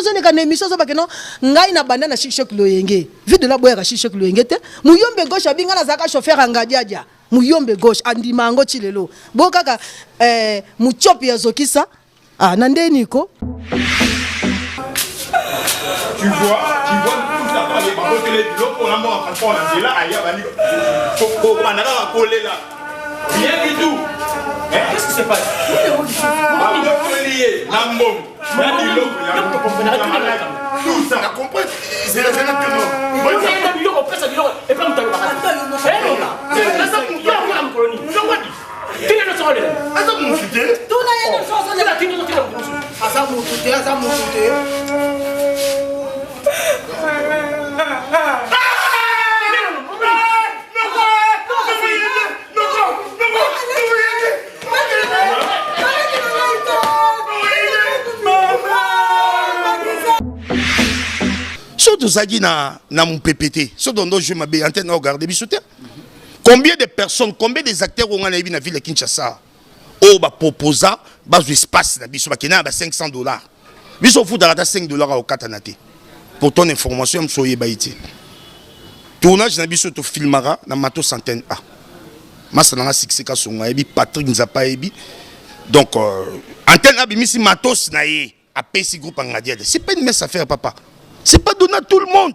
nazo le kana émission zo ba keno ngai na banda na Chichok Loyenge vide la boya ka Chichok Loyenge te muyombe gauche abinga na zaka chauffeur angadiadia muyombe gauche andima ngo chilelo bokaka muchopi ya zokisa nande niko tu vois tout ça par les barreaux de l'eau on a mort en fond là là aïe bani faut on a pas coller là rien du tout qu'est-ce qui se passe on doit coller nambom na di l'eau tout ça comprendre c'est la jeune que non moi ça du l'eau on passe du l'eau et pas monter là ça pour toi on a colonie non quoi dit tu ne sais pas ça mon fille tout là il y a des choses là tu ne sais pas ça mon fille Surtout Zagi na mon PPT. Surtout dont je m'abais en train de regarder bisoter. Combien de personnes, combien des acteurs ont dans la ville de Kinshasa au ba proposa ba espace na biso ba kena ba $500. Biso fu da $5 au katanate. Pour ton information, soyez baïti. Tournage na biso to filmara na mato centaine A. Masa na succès ka songa ebi Patrick Nzapa ebi. Donc antenne a bimisi matos na ye a PC groupe Angadia. C'est pas une mince affaire papa. C'est pas donné à tout le monde.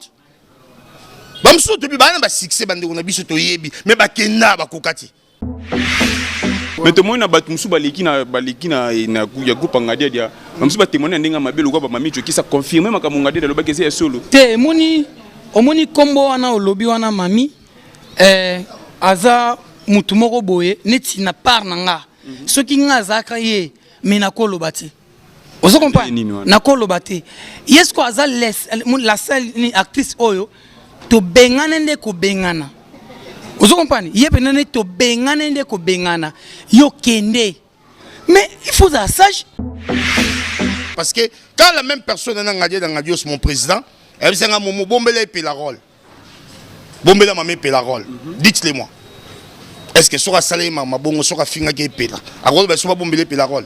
Bamso to bi bana ba succès bande na biso to yebi mais ba kena ba kokati. Mais tout le monde a battu musu baliki na ya groupe Angadia dia. Musu ba témoigner ndenga mabelo kwa ba mami qui ça confirmer makamu Angadia lo ba kese ya solo. Te moni omoni kombo wana olobi wana mami aza mutu moko boye neti na part nanga soki nga azaka ye mais na koloba te ozo comprendre na koloba te yesko aza la seule actrice oyo to bengana nde ko bengana ozo comprendre ye penane to bengana nde ko bengana yo kende mais il faut être sage parce que quand la même personne dans Ngadios mon président elle s'est ngamo bombela et la rôle bombela mamé pe la rôle dites-le moi est-ce que sera salé ma bongo sera finga ke pela a rôle ba sera bombela pe la rôle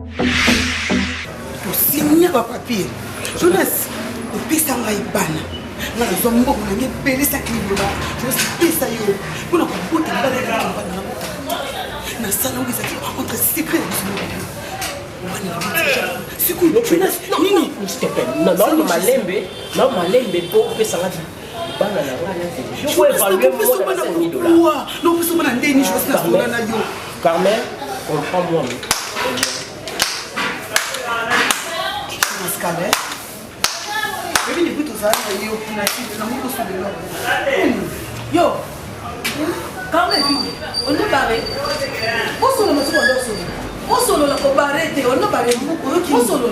to signer ba papier Jonas o pesa ngai bana na zo mboko na nge pelisa kiloba je pesa yo kuna ko bota ngale ka bana na sala ngisa ki entre secret nini non malembe po pesa ngati bana na je peux évaluer $5,000 non parce que bana ndeni je pense na yo Carmel on prend moi Mascalé mais ni buto za yo kuna kitu na mko solo yo Carmel on ne parle on solo na solo solo la ko barete on ne parle beaucoup solo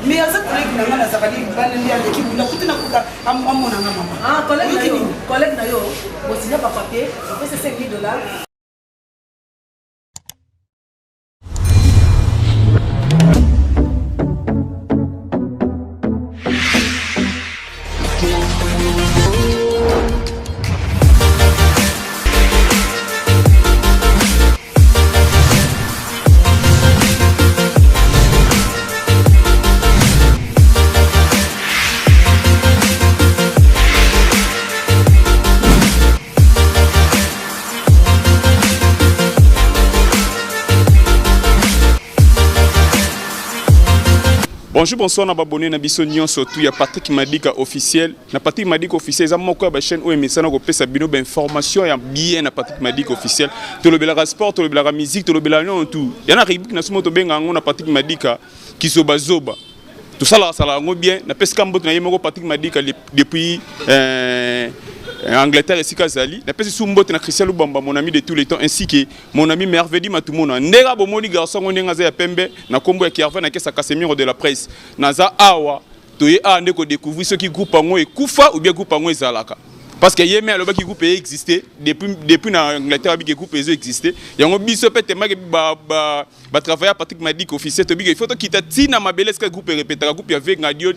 mais asa collègue na ngana zakali bana ndia l'équipe na kutina kuta amona na mama collègue na yo bo signer pa papier on fait $5,000. Bonjour, bonsoir, on a abonné à Bissonion surtout. Il y a Patrick Madika officiel. Na Patrick Madika officiel, ça m'a encore la chaîne OMS, ça n'a pas fait bino information et bien na Patrick Madika officiel. Tout le bel sport, tout le bel musique, tout le bel non tout. Il y en a qui n'a souvent tombé en na Patrick Madika qui se bazoba. Tout ça là, ça l'a bien. Na pesca mbot na yemo Patrick Madika depuis Angleterre et Sikazali. Na pesca sumbot na Christian Lubamba, mon ami de tous les temps, ainsi que mon ami Mervedi Matumona. Ndera bomoni garçon on est à Pembe, na Kombo et Kiarva na kesa Casemiro de la presse. Naza awa, toye a ndeko découvrir ce qui groupe en et Koufa ou bien groupe en Zalaka. Parce que yéme alors qui groupe existait depuis na Angleterre qui groupe existait. Il y a un biso pete ma ba travailler Patrick Madika officiel to il faut que quitter tina mabele ce groupe répéter groupe avec radio.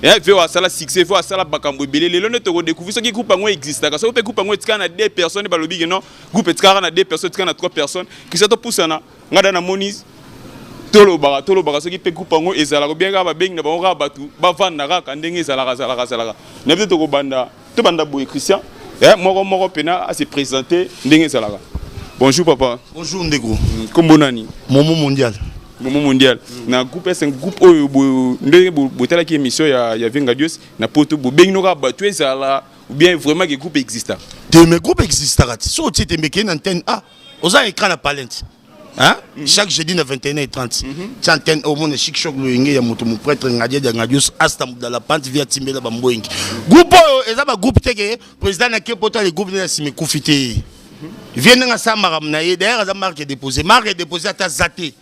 Veut à ça succès, veut à ça bakambo belé. Les lones te redécouvrir ce qui groupe en existe. Parce que groupe en est na 2 personnes ba lobi non groupe est na 2 personnes, na 3 personnes qui ça te pousse na ngada na monies. tolo bara soki pe groupe ngo ezala ko bien ga ba bengi na ba nga batu ba vanda ka ndenge ezala na peut to banda boy Christian moko pena à se présenter ndenge ezala. Bonjour papa. Bonjour Ndego. Kombo nani? Momo mondial. Na groupe c'est un groupe ndenge botala ki émission ya Venga Dios na poto bo bengi no ka batu ezala ou bien vraiment que groupe existe. Mes groupes existent. Si on tient une antenne A, on a un écran à palette. Hein? Chaque jeudi à 21h30. Tu antenne au monde chic choc le yenge ya moto mon prêtre ngadia de ngadios asta dans la pente via Timbela Bamboing. Groupe ezaba groupe teke président na kepoto le groupe na sime kufite. Vient na sa maram na ye d'ailleurs za marque déposé à ta zaté.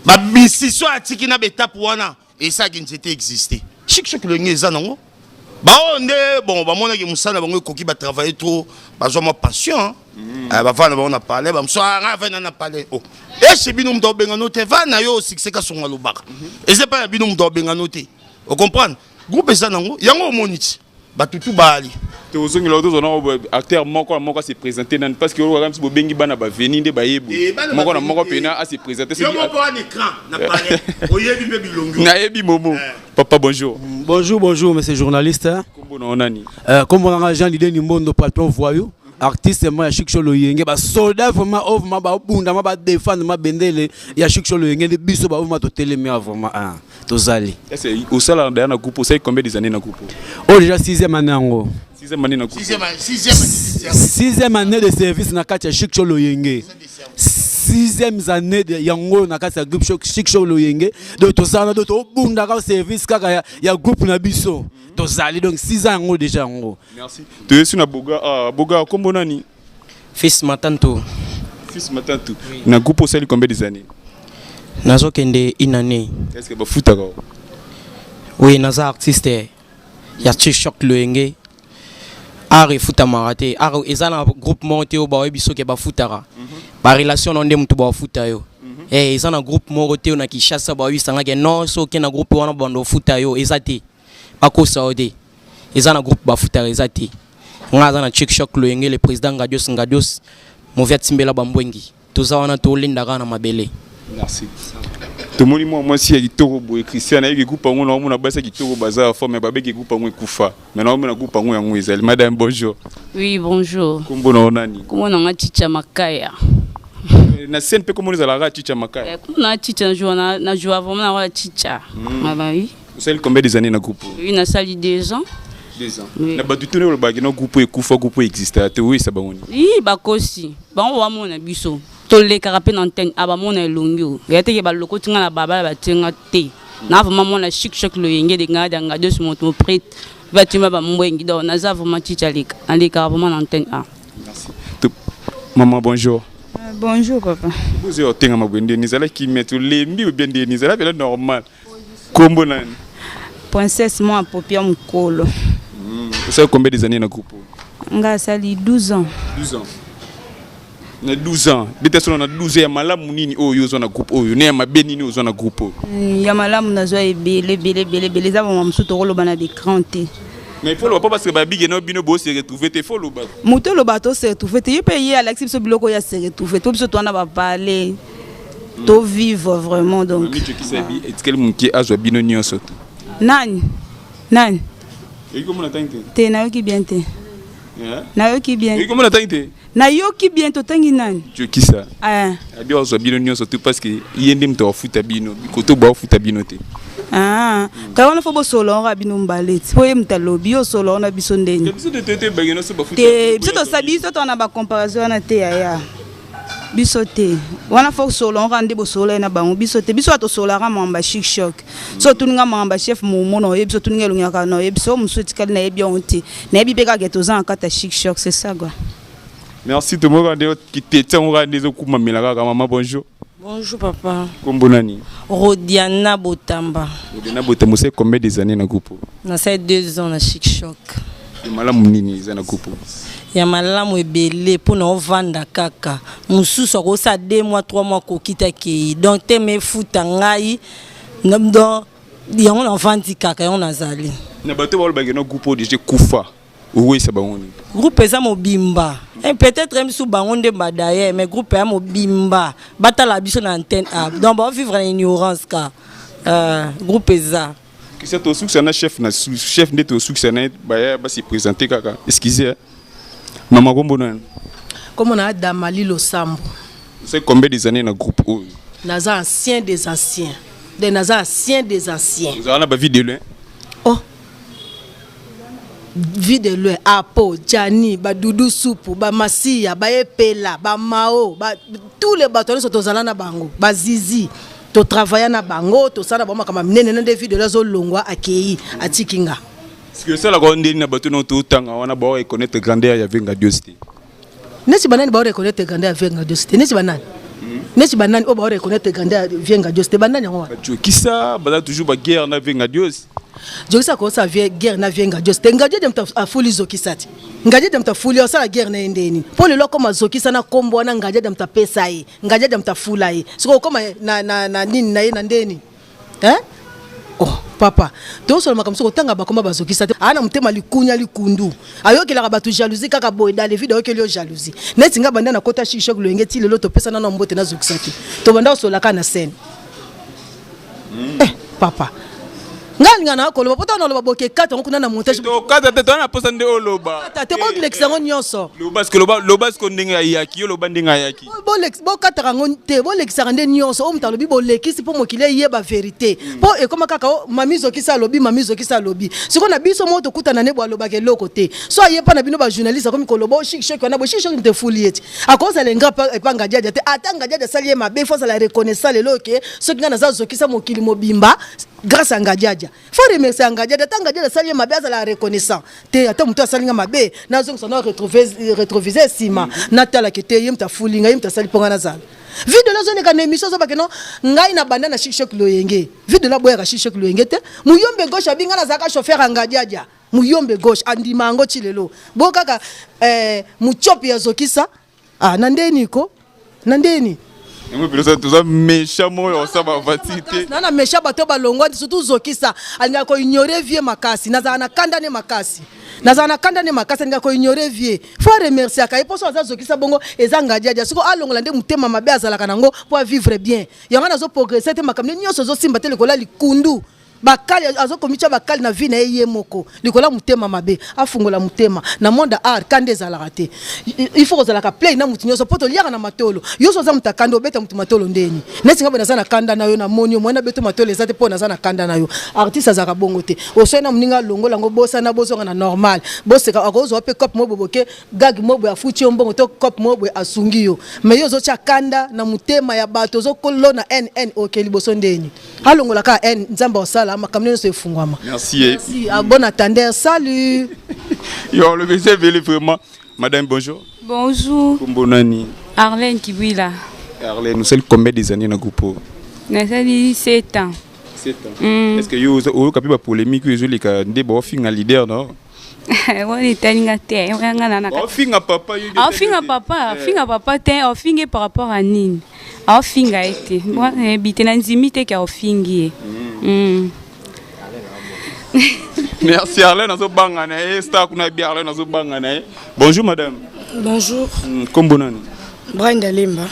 Ba bisiso atiki na betape wana et ça qui n'était existé. Chic choc le yenge za nango. Bon, bah, mon ami Moussa, on a travaillé trop, bah, j'ai ma passion. Bah, on a parlé, bah, on a parlé. Et c'est bien, on a noté, va, yo, c'est que son alobar. Et c'est pas bien, on a noté. Vous comprenez? Groupe ça, non, il y a un monite. Bah, tout bali. Tu as dit que acteur moko s'est présenté parce que le si bengi bana ba venir de bayebu moko pena à se présenter c'est un écran na parler oyebi be bilongo na yebi momo papa bonjour bonjour monsieur journaliste comme on a Jean Lidé Nimbondo patron voyou artiste moi chic cholo yenge ba soldat vraiment vraiment ba bunda ba défendre ma bendele ya chic cholo yenge de biso ba vraiment to télémé vraiment tozali c'est au salaire na groupe ça combien des années na groupe déjà 6e année ango 6e année na groupe 6e année de service na kati ya chic cholo yenge 6e année de yango na kati ya groupe chic cholo yenge donc tozana do to bunda ka service kaka ya groupe na biso tozali donc 6 ans ango déjà ango. Merci. Tu es sur na boga kombo nani? Fils Matanto. Na groupe au sali combien des années? Nazo kende une année. Est-ce que ba futa ka? Oui, naza artiste ya Chichok Loenge. Ari futa maraté. Ari ezana groupe monté au ba biso ke ba futara. Ba relation onde mutu ba futa yo. Ezana groupe monté na Kinshasa ba wi sanga ke non so ke na groupe wana bando futa yo ezati. Bako Saoudi. Ezana groupe ba futara ezati. Ngaza na Chichok Loenge le président Ngadios Movia Timbela Bambwengi. Toza wana to linda kana mabele. Merci. Tout le monde moi si kitoko boy Christian avec groupe ngo na mona basa kitoko bazar forme ba beki groupe ngo ekufa. Mais na mona groupe ngo yango ezali. Madame bonjour. Oui, bonjour. Kombo na nani? Kombo na Chicha Makaya. Na scène pe comment ezala Chicha Makaya? Na Chicha na joie vraiment na Chicha. Oui. Vous savez combien des années na groupe? Oui, na sali 2 ans. 2 ans. Na ba tutune le bagi na groupe ekufa groupe existe. Oui ça ba ngoni. Oui, bakosi. Ba on wa mona biso. Tolé carapé n'antenne abamona elongio yate ke baloko tinga na baba ba tinga te na vraiment mona chic choc le yenge de ngada ngado sur mon prêtre va tima ba mbwengi do na za vraiment chichalik andi carapement n'antenne a. Merci. Maman bonjour. Bonjour papa. Vous êtes tinga mabwende ni zala ki metu lembi ou bien de ni zala bela normal. Kombo nani? Princesse moi popia mukolo. Vous savez combien des années na groupe? Nga sali 12 ans. 12 ans. Na 12 ans. Dite solo na 12 ans ya malamu nini oyo zo na groupe oyo ne ya mabe nini ozo na groupe oyo. Ya malamu na zo ebele za ba msuto ko loba na d'écran te. Mais il faut le pas parce que ba big no bino bo se retrouver te faut le ba. Muto lo bato se retrouver te yepe ye Alexis so biloko ya se retrouver to biso to na ba parler. To vivre vraiment donc. Ni tu qui sabi est quel mun qui a zo bino nyonso. Nani? Et comment on attend te na yo ki bien te. Na yo ki bien. Et comment on attend te? Na yo ki bien to tangi nani? Tu qui ça? Abi ozo bino nyonso tout parce que yende mto futa bino koto ba futa bino te. Ka wana fo bo solo ra bino mbaleti. Po ye mtalobi o solo na biso ndeni. Biso de tete bageno so ba futa. Te biso to sabi so to na ba comparaison na te ya. Biso te wana fo solo rande bo solo na bango biso te biso to solo ra mamba chic choc. So tuninga mamba chef momo no ye biso tuninga lunya ka no ye biso musuti kali na ye bien onti. Na ye bibeka geto za kata chic choc c'est ça quoi. Merci tout le monde qui t'était on rend des coups maman bonjour. Bonjour papa. Kombo nani? Rodiana Botamba. Rodiana Botamba c'est combien des années na groupe? Na ça 2 ans na chic choc. Ya malamu nini za na groupe? Ya malamu ebele pour na vanda kaka. Mususu ko sa 2 mois 3 mois ko kita ki. Donc te me futa ngai donc ya on vandi kaka on azali. Na bato ba bageno groupe déjà kufa. Oui, c'est bon. Groupe eza mobimba. Peut-être même sous bangon de badaye, mais groupe eza mobimba. Bata la biso na antenne A. Donc on va vivre en ignorance car groupe eza. Qui c'est au succès chef de au succès ba se présenter kaka. Excusez. Maman Gombonan. Comme on a Damali Losambo. C'est combien des années dans le groupe? Naza ancien des anciens. Des Naza anciens des anciens. Vous avez la vie de loin. Oh. Vie de loin. Apo, Djani, ba Doudou Soupou, ba Masia, ba Epela, ba Mao, ba tous les bâtonnets sont aux alana bango, ba Zizi. To travailler na bango, to sana ba makama nene de vie de la zone longwa akei atikinga. Est-ce que ça la grande na bâtonnet tout temps on a beau reconnaître grandeur ya venga diosité. Nesi banani ba reconnaître grandeur ya venga diosité. Nesi banani. Nesi banani o ba reconnaître grandeur ya venga diosité banani ngwa. Qui ça ba toujours ba guerre na venga dios. Jokisa ko sa vie guerre na venga diosité. Ngaje dem ta afuli zokisati. Ngaje dem ta fuli osala guerre na endeni. Po le loko mazokisa na kombo na ngaje dem ta pesa yi. Ngaje dem ta fula yi. Siko koma na nini na ye na ndeni. Oh papa, to solo makamso tanga bakoma bazokisa te. Ana mutema likunya likundu. Ayokela ba tu jalousie kaka boy dans les vidéos que yo jalousie. Neti nga banda na kota shishok loenge ti lelo to pesa na mbote na zokisa te. To banda solo ka na scène. Papa. Nga na ko lo pota no lo boke kata ngukuna na montage. To kata te to na posa nde oloba. Te bo l'exango nyonso. Loba que loba ko ndinga yaki yo loba ndinga yaki. Bo kata rango te bo l'exango nyonso o mtalo bi bo lekisi po mokile yeba vérité. Po e koma kaka mamizo kisa lobi. Siko na biso moto kuta na nebo loba ke loko te. So ayepa na bino ba journaliste comme ko lobo shik na bo shik te fuliet. Akoza lenga pa ngajaja te atanga jaja salie mabe fo la reconnaissance le loke so kinga na zazo kisa mokili mobimba grâce à ngajaja. Faut remercier ngajaja tanga jaja salie mabe za la reconnaissance. Te ata muto salinga mabe na zo sona rétroviser sima na tala ke te yim ta fulinga yim ta sali ponga na zala. Vie de la zone ka émission so bakeno ngai na banda na shik loyenge. Vie de la boya ka shik loyenge te. Muyombe gauche abinga na zaka chauffeur ngajaja. Muyombe gauche andimango chilelo. Bo kaka muchopi ya zokisa. Nandeni ko. Nandeni. Moi pilote tout méchant moi ça va vatite. Na méchant bato balongwa surtout zokisa. Alinga ko ignorer vie makasi. Naza na kanda ne makasi. Nazana kanda ne makasa nga ko ignorer vie. Faut remercier ka iposo azazokisa bongo ezanga jaja. Siko alongola nde mutema mabe azalaka nango pour vivre bien. Yanga nazo progresser te makamne nyonso zo simba te lekola likundu. Bakali azokomicha bakali na vie na ye moko. Likola mutema mabe afungola mutema na monde art kande zalaka te. Il faut kozalaka play na mutu nyonso poto liaka na matolo. Yo so za mutakando beta mutu matolo ndeni. Nesi ngaba nazana kanda na yo na monio mwana beto matolo ezate po nazana kanda na yo. Artiste azaka bongo te. Osena muninga longola ngo bosa na boso na normal. Boseka akozo pe cop mobo boke gag mobo ya fuchi mbongo to cop mobo asungi yo. Mais yo zo cha kanda na mutema ya bato zo kolona NN okeli boso ndeni. Halongola ka N nzamba osala. Merci. Bon attendeur, salut. Yo, le monsieur veut vraiment. Madame, bonjour. Bonjour. Kumbonani. Arlène Kibwila. Arlène, nous sommes combien des années dans le groupe? Nous sommes 7 ans. 7 ans. Est-ce que vous avez une polémique vous avez un leader, non? Oui, finga papa. Finga papa, finga par rapport à Nine. Finga été. Moi, habité dans limite qui a fingi. Merci Arlène, bonjour madame. Bonjour. Comment Brenda Limba.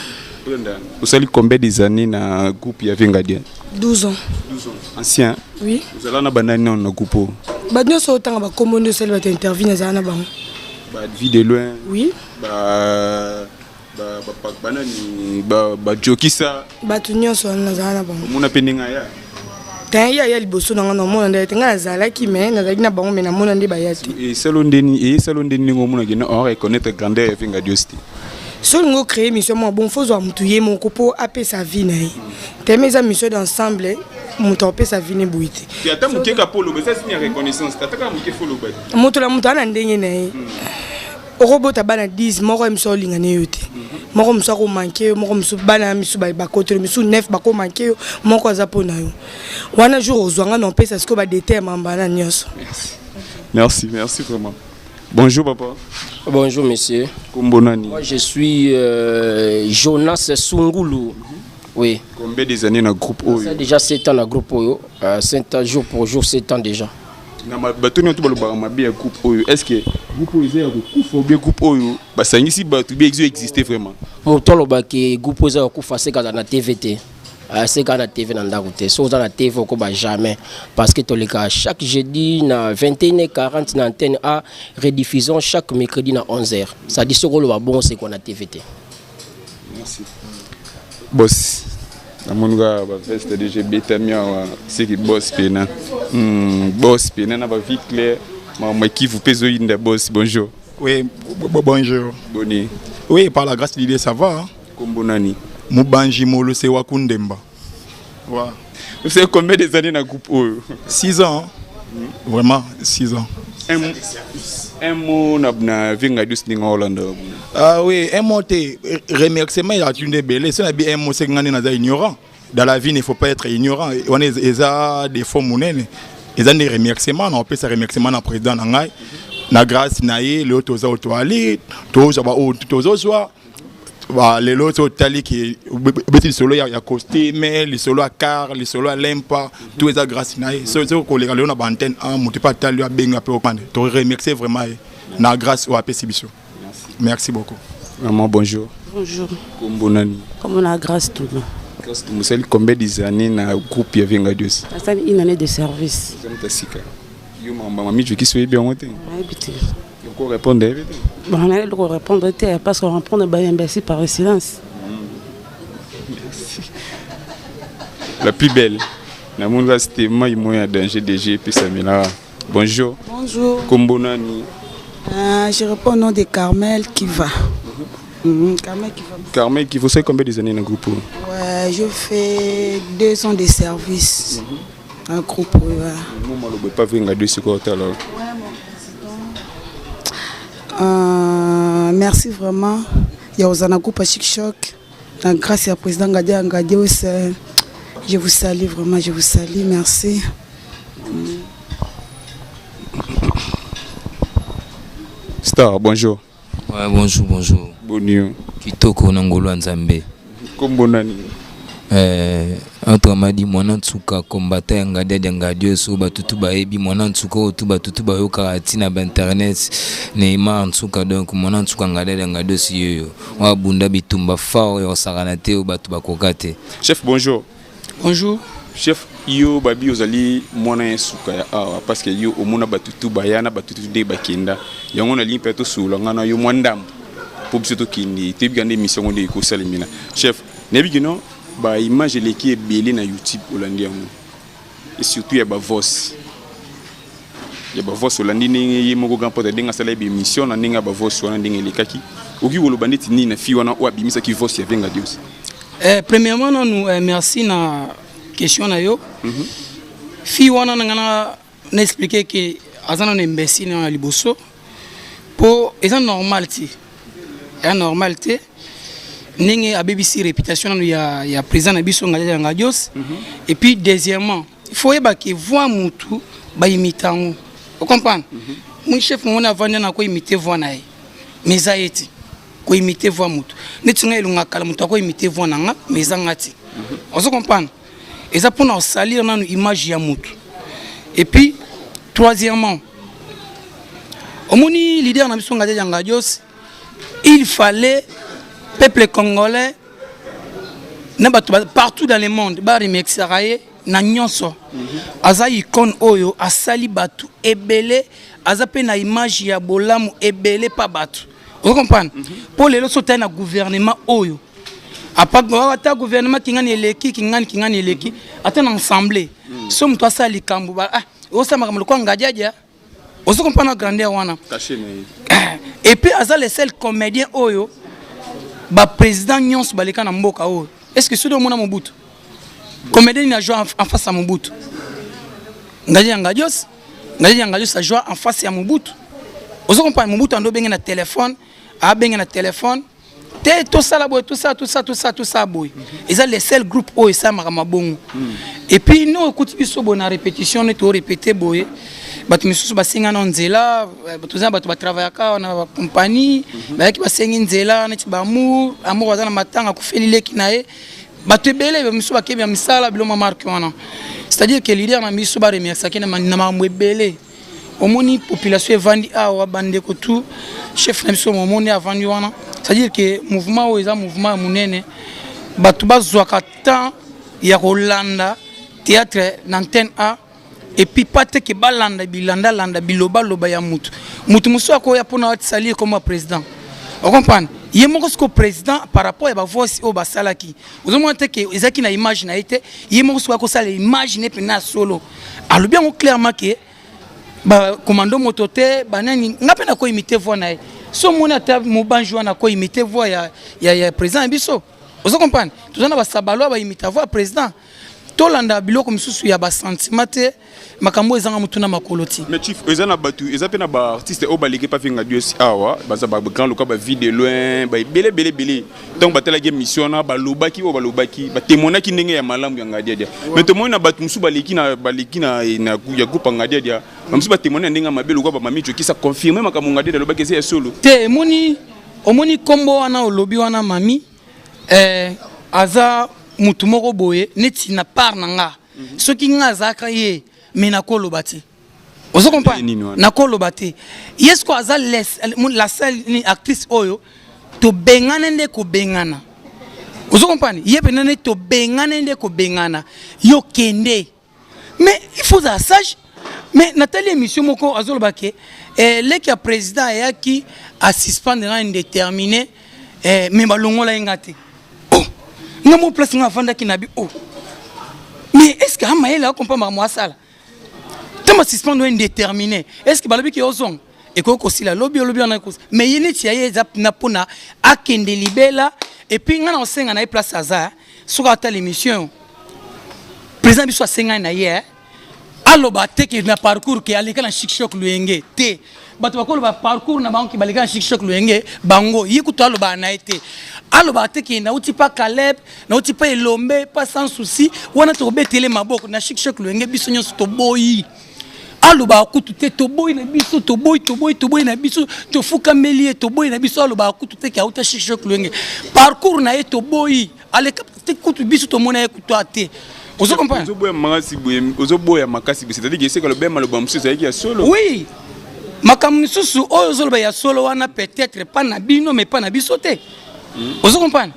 Vous avez combien des années dans le groupe Yavengadia? 12 ans. 12 ans. Ancien? Oui. Vous avez dans le groupe? Nous sommes autant de commandes de celles qui interviennent dans le groupe. Vie de loin? Oui. Jokisa? Nous sommes dans le groupe. Mon appéninga ya? Il y a des choses qui sont dans le qui et selon Denis, on reconnaît la grandeur de la diosité. Si on crée une mission, bon, il faut que mon copain appelle sa vie. Tu mes amis d'ensemble, mon topé sa vie. Tu as tant que pour le ça c'est une reconnaissance. Tu as tant que faut le battre. Mon tola mon tana ndenge robot abana 10 moko emso lingane yote. Moko mso ko manke, moko mso bana misu ba kote misu 9 ba ko manke, moko azapona yo. Wana jour ozwanga non pesa ce que ba déterminer mbana nyonso. Merci vraiment. Bonjour papa. Bonjour monsieur. Kumbonani. Moi je suis Jonas Sungulu. Oui. Combien des années dans le groupe Oyo? Déjà 7 ans dans le groupe Oyo. 7 ans jour pour jour, 7 ans déjà. na batoni to baloba mabe ya groupe oyo est-ce que groupe oyo ezaya kokufa ou bien groupe oyo basangisi bato bi exister vraiment motolo ba ke groupe oyo kokufa seka na TVT seka na TV na ndako te so na TV ko ba jamais parce que toleka chaque jeudi na 21h40 na antenne A rediffusion chaque mercredi na 11h ça dit soko lo ba bon c'est qu'on a TVT. Merci boss amonga ba veste de GBT mia c'est qui boss pena boss pena na ba vie claire ma qui vous peso inda boss bonjour. Oui bonjour. Boni. Oui par la grâce de Dieu ça va. Kombonani. Mubanji Molo se Wakundemba. Ouais. Vous savez combien des années dans le groupe 6 ans. Vraiment 6 ans. Un mot na vinga dus ni Hollande. Ah oui, un mot te remerciement il a une belle. C'est un mot c'est ngani na ignorant. Dans la vie il ne faut pas être ignorant. On est des fois monene. Ils ont des remerciements, on peut se remerciement na président na ngai. Na grâce na ye le toza otoali, toza ba o tozo soir. Les lots tali qui les solo ya costume les solo à car les solo à lempa tous les grâce naï ce que les gars on a antenne en monte pas tali à benga peu au tu remercier vraiment na grâce au APCBisho. Merci beaucoup. Maman bonjour. Bonjour. Kombonani. Comment la grâce tout le grâce tout monsieur combien d'années na groupe ya Venga Dios. Ça une année de service. Yo maman mami je qui suis bien monté. Habité. Qu'on répondre bon, on allait répondre parce qu'on répond de imbécile par le silence. La plus belle. La monde c'était moi il danger DG puis Samila. Bonjour. Bonjour. Kombonani. Je réponds au nom de Carmel qui va. Carmel qui va. Carmel qui vous savez combien des années dans le groupe? Ouais, je fais 2 ans de service. Un groupe. Moi je pas venir de ce côté alors. Merci vraiment. Il y a un groupe à Chic Choc. Grâce au président Gadia Ngadios, je vous salue vraiment, je vous salue, merci. Star, bonjour. Ouais, bonjour, bonjour. Bonjour. Kitoko Nangolo Nzambe. Kombonani. Entre madi mwana tsuka kombata ya Ngadia Ngadio so batutu baebi mwana tsuka otu batutu bayo karati na internet Neymar tsuka donc mwana tsuka Ngadia Ngadio si yo wa bunda bitumba fao ya osakana te o batu bakokate. Chef bonjour. Bonjour. Chef yo babi ozali mwana tsuka ya awa parce que yo omona batutu bayana batutu de bakenda yango na limpe to sula ngana yo mwandam pour biso kindi te bigande mission de ko salimina. Chef nebigino ba image leki ebele na YouTube olandi yango et surtout ya ba voice olandi ningi moko grand pote dinga sala bi mission na ninga ba voice wana ndinga lekaki oki woloba ndeti ni na fi wana wa bimisa ki voice ya Venga Dios. Premièrement nous merci na question na yo. Fi wana ngana na expliquer que azana na imbécile na liboso po eza normalité. Ya normalité. Ninge a BBC réputation ya président na biso Ngadia Ngadios et puis deuxièmement il faut yeba que voix mutu ba imitango vous comprenez mon chef mon avanda na ko imiter voix na ye mais aeti ko imiter voix mutu netinga elunga kala mutu ko imiter voix nanga mais ngati vous comprenez et ça pour nous salir na image ya mutu et puis troisièmement omoni leader na biso Ngadia Ngadios il fallait peuple congolais partout dans le monde ba remercier na nyonso aza icône oyo asali batu ebele aza pe na image ya bolamu ebele pa batu vous comprenez pour les autres na gouvernement oyo ata gouvernement kingani eleki ata na ensemble so mtu asali kambu ba osama kama kwa Ngadia vous comprenez la grandeur wana et puis aza le seul comédien oyo ba président nyons baleka na mboka o est-ce que ceux mona Mobutu comédien na joué en face à Mobutu Ngadia Ngadios a joué en face à Mobutu vous comprenez Mobutu ando benga na téléphone te tout ça la boy tout ça boy ils ont les seuls groupes o et ça makamabongo et puis nous écoute biso bona répétition ne to répéter boy batu misusu basinga na nzela batuza batu batravayaka na compagnie bayaki basengi nzela neti bamour amour wazana matanga kufelileki nae batu ebele misusu bakebya misala biloma marque wana c'est-à-dire que leader na biso ba remercier na makambo ebele omoni population evandi awa bandeko tout chef na biso omoni avandi wana c'est-à-dire que mouvement oyo eza mouvement munene bato bazwaka temps ya kolanda théâtre na antenne A et puis pas te que balanda landa biloba loba ya mutu musu akoya pona salir comme président on comprend il moko ko président par rapport à ba voix au basalaki vous montrez que ezaki na image na été il moko ko sala image ne pena solo alors bien clairement que ba commando motote banani ngapena ko imiter voix na so mona ta mobanjwa na ko imiter voix ya président biso vous comprenez tout ça ba sabalo ba imiter voix président tolanda biloko misusu ya ba sentiment te makambo ezanga mutuna makoloti mais chief ezana batu ezapena ba artiste o balike pa finga Dieu awa baza ba grand loka ba vie de loin ba belé donc batela game mission na ba lobaki ba témoignaki ndenge ya malamu ya ngadia mais to mona batu musu baliki na ya groupe ngadia musu ba témoigner ndenge mabe loka ba mami joki ça confirmer makambo ngadia lobaki c'est solo te omoni kombo wana olobi wana mami aza mutu moko boye neti na part nanga soki nga zaka ye mais na koloba te ozo comprendre na koloba te yesko aza la seule actrice oyo to bengana nde ko bengana ozo comprendre ye penane to bengana nde ko bengana yo kende mais il faut ça sage mais Nathalie émission moko azoloba ke leki ya président ya ki a suspendre indéterminé mais balongola ngate nga mo place nga vanda ki nabi mais est-ce que amaela comprendre moi ça là tellement suspendre indéterminé est-ce que balobi ki ozong et ko sila lobby na ko mais yene ti ya za na pona akende libela et puis nga na osenga na place aza soka ta l'émission président biso asenga na hier aloba te ke na parcours ke aleka na chic luenge te bato bakolo ba parcours na bango ki baleka na chic luenge bango yikuto aloba na été aloba te ke na uti pa Caleb na uti pa Elombe pas sans souci wana to betele maboko na chic luenge biso nyonso to boyi aloba kutu te to boyi na biso to boyi na biso to fuka melie to boyi na biso aloba kutu te ke auta chic luenge parcours na ye to boyi aleka te kutu biso to mona ye kuto ate. Vous comprenez? C'est-à-dire que c'est que le bien mal au c'est qui est solo. Oui. Makamni susu ozoloba ya solo wana peut-être pas na bino mais pas na bisoté. Vous comprenez?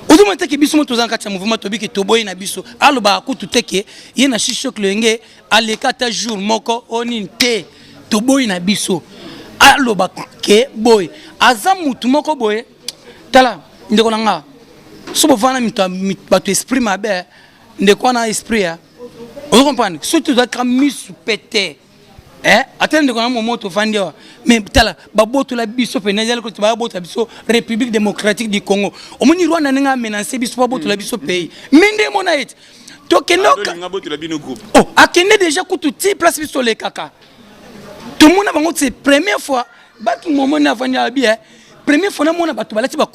Vous montrez que biso moto zanka cha mouvement tobi ke toboyi na biso. Aloba kutu teke ye na shishok lenge aleka ta jour moko oninte toboyi na biso. Aloba ke boy azamutu moko boy tala ndeko nanga. Sobo vana mitu esprit mabe. Ndeko na esprit ya vous comprenez surtout da kamisu pété attendez qu'on a un moment to vandia mais tala baboto la biso penezela ko baboto biso République démocratique du Congo omoni Rwanda nga menacer biso baboto la biso pays minde mona et to kenoka ngaboto la bino groupe akende déjà ko tout place biso le kaka tout le monde bango c'est première fois baki moment na vandia bien première fois na mona bato balati ba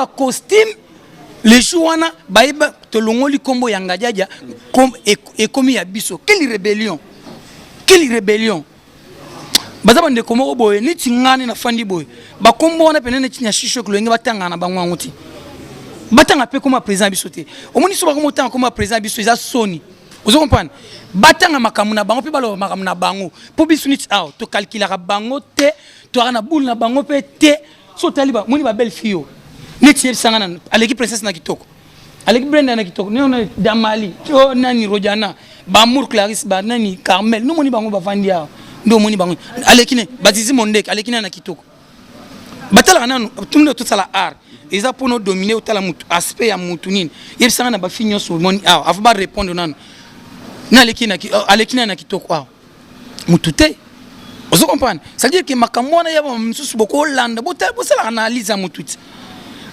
costume les jouana baïba tolongoli kombo yangajaja comme ekomi ya biso quelle rébellion baza bande komo boye ni tingani na fandi boye ba kombo wana penene tinya shisho kulenge batanga na bangwa nguti batanga pe comme président biso te omoni so ba komo tanga comme président biso za soni vous comprenez batanga makamu na bango pe balo makamu na bango po biso ni out to calculer bango te to ana boule na bango pe te so taliba moni ba belle fille Neti sangana aleki princesse na kitoko aleki Brenda na kitoko nona Damali to nani Rojana ba Mour Clarisse ba nani Carmel no moni bango ba vandia ndo moni bango aleki ne batizi mondek aleki na kitoko batala nanu tumno to sala art eza pour nous dominer otala mutu aspect ya mutu nini yeb sangana ba finyo so moni afa ba répondre nanu na aleki na kitoko mutu te vous comprenez ça veut dire que makambo na yaba msusu boko landa botala bosala analyse mutu.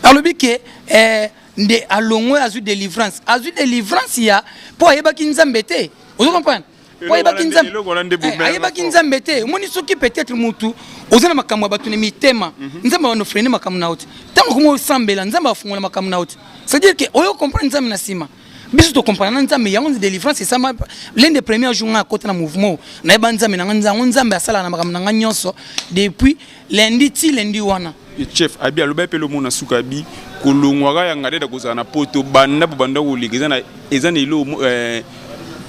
Alors que nde alongo azu délivrance ya po ayeba kinzambete vous comprenez po ayeba kinzambete moni soki peut-être mutu ozana makamwa batu ne mitema nzamba wana freiner makamwa na uti tango komo sambela nzamba afungola makamwa na uti c'est à dire que oyo comprendre nzamba na sima biso to comprendre nzamba ya onze délivrance c'est ça l'un des premiers jours à côté na mouvement na yeba nzamba na nzamba asala na makamwa na nyonso depuis lundi wana chef abi aloba pe lo mona sukabi kolongwaka ya ngade da kozana poto banda ilo